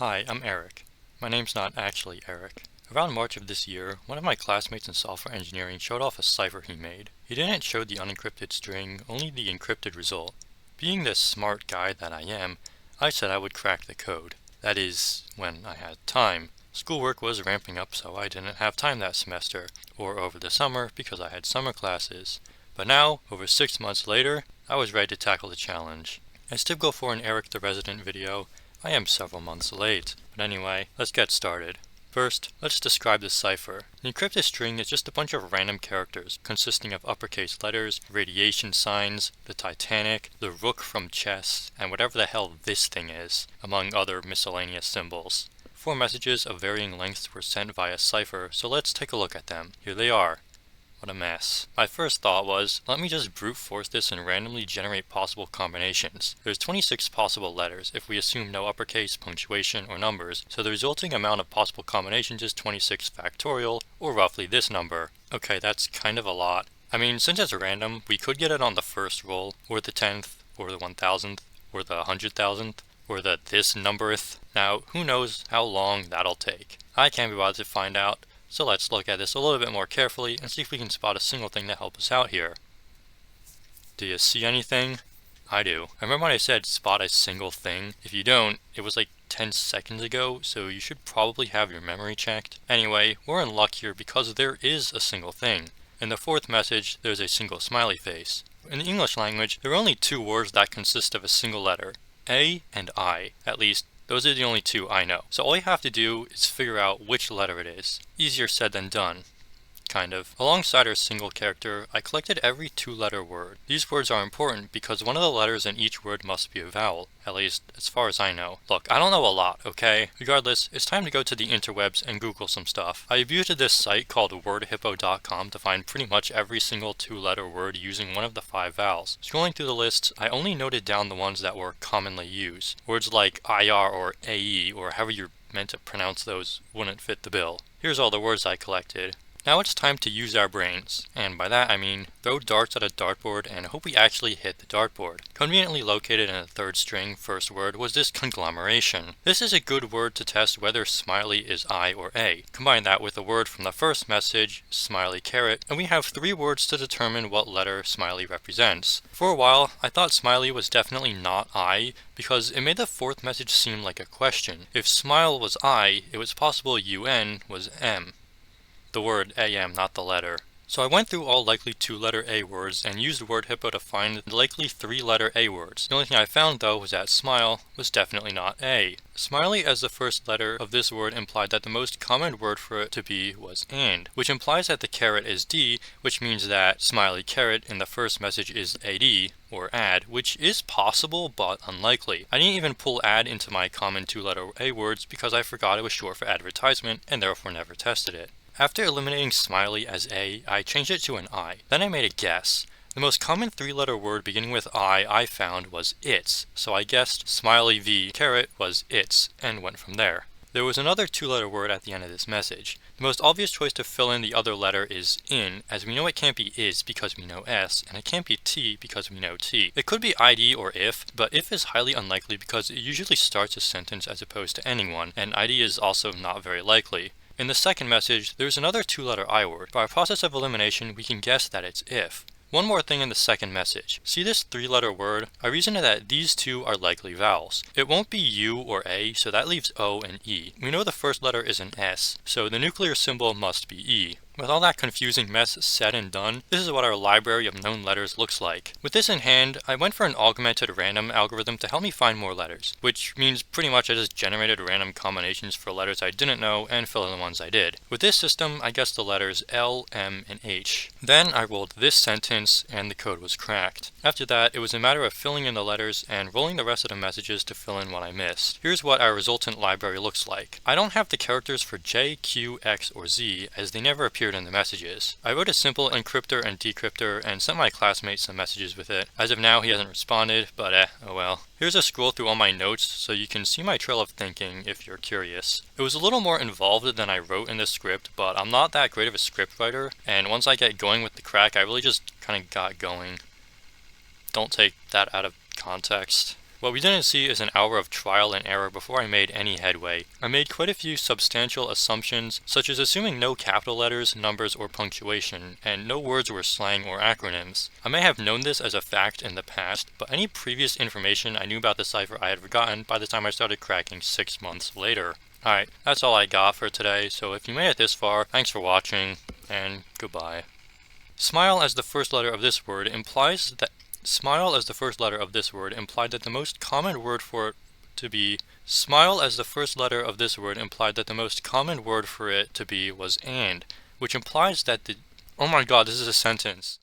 Hi, I'm Eric. My name's not actually Eric. Around March of this year, one of my classmates in software engineering showed off a cipher he made. He didn't show the unencrypted string, only the encrypted result. Being the smart guy that I am, I said I would crack the code. That is, when I had time. Schoolwork was ramping up, so I didn't have time that semester, or over the summer because I had summer classes. But now, over 6 months later, I was ready to tackle the challenge. As typical for an Eric the Resident video, I am several months late. But anyway, let's get started. First, let's describe the cipher. The encrypted string is just a bunch of random characters consisting of uppercase letters, radiation signs, the Titanic, the rook from chess, and whatever the hell this thing is, among other miscellaneous symbols. 4 messages of varying lengths were sent via cipher, so let's take a look at them. Here they are. What a mess. My first thought was, let me just brute force this and randomly generate possible combinations. There's 26 possible letters if we assume no uppercase, punctuation, or numbers, so the resulting amount of possible combinations is 26 factorial, or roughly this number. Okay, that's kind of a lot. I mean, since it's random, we could get it on the first roll, or the 10th, or the 1000th, or the 100,000th, or the this numbereth. Now, who knows how long that'll take. I can't be bothered to find out. So let's look at this a little bit more carefully and see if we can spot a single thing to help us out here. Do you see anything? I do. I remember when I said spot a single thing. If you don't, it was like 10 seconds ago, so you should probably have your memory checked. Anyway, we're in luck here because there is a single thing. In the 4th message, there's a single smiley face. In the English language, there are only 2 words that consist of a single letter, A and I, at least. Those are the only 2 I know. So all you have to do is figure out which letter it is. Easier said than done. Kind of. Alongside our single character, I collected every 2-letter word. These words are important because one of the letters in each word must be a vowel. At least, as far as I know. Look, I don't know a lot, okay? Regardless, it's time to go to the interwebs and Google some stuff. I visited this site called wordhippo.com to find pretty much every single 2-letter word using one of the 5 vowels. Scrolling through the lists, I only noted down the ones that were commonly used. Words like IR or AE, or however you're meant to pronounce those, wouldn't fit the bill. Here's all the words I collected. Now it's time to use our brains, and by that I mean throw darts at a dartboard and hope we actually hit the dartboard. Conveniently located in the 3rd string first word was this conglomeration. This is a good word to test whether smiley is I or A. Combine that with a word from the 1st message, smiley caret, and we have 3 words to determine what letter smiley represents. For a while, I thought smiley was definitely not I because it made the 4th message seem like a question. If smile was I, it was possible UN was M. The word AM, not the letter. So I went through all likely 2-letter A words and used WordHippo to find the likely 3-letter A words. The only thing I found though was that smile was definitely not A. Smiley as the first letter of this word implied that the most common word for it to be was AND, which implies that the caret is D, which means that smiley caret in the 1st message is AD, or add, which is possible but unlikely. I didn't even pull add into my common 2-letter A words because I forgot it was short for advertisement and therefore never tested it. After eliminating smiley as A, I changed it to an I. Then I made a guess. The most common 3-letter word beginning with I found was its, so I guessed smiley v caret was its, and went from there. There was another 2-letter word at the end of this message. The most obvious choice to fill in the other letter is in, as we know it can't be is because we know S, and it can't be T because we know T. It could be ID or if, but if is highly unlikely because it usually starts a sentence as opposed to ending one, and ID is also not very likely. In the 2nd message, there's another 2-letter I word. By a process of elimination, we can guess that it's if. One more thing in the 2nd message. See this 3-letter word? I reasoned that these 2 are likely vowels. It won't be U or A, so that leaves O and E. We know the first letter is an S, so the nuclear symbol must be E. With all that confusing mess said and done, this is what our library of known letters looks like. With this in hand, I went for an augmented random algorithm to help me find more letters, which means pretty much I just generated random combinations for letters I didn't know and fill in the ones I did. With this system, I guessed the letters L, M, and H. Then I rolled this sentence and the code was cracked. After that, it was a matter of filling in the letters and rolling the rest of the messages to fill in what I missed. Here's what our resultant library looks like. I don't have the characters for J, Q, X, or Z as they never appeared in the messages. I wrote a simple encryptor and decryptor and sent my classmate some messages with it. As of now, he hasn't responded, but oh well. Here's a scroll through all my notes so you can see my trail of thinking if you're curious. It was a little more involved than I wrote in the script, but I'm not that great of a script writer, and once I get going with the crack, I really just kind of got going. Don't take that out of context. What we didn't see is an hour of trial and error before I made any headway. I made quite a few substantial assumptions, such as assuming no capital letters, numbers, or punctuation, and no words were slang or acronyms. I may have known this as a fact in the past, but any previous information I knew about the cipher I had forgotten by the time I started cracking 6 months later. Alright, that's all I got for today, so if you made it this far, thanks for watching, and goodbye. Smile as the first letter of this word implied that the most common word for it to be was and, which implies that oh my god, this is a sentence.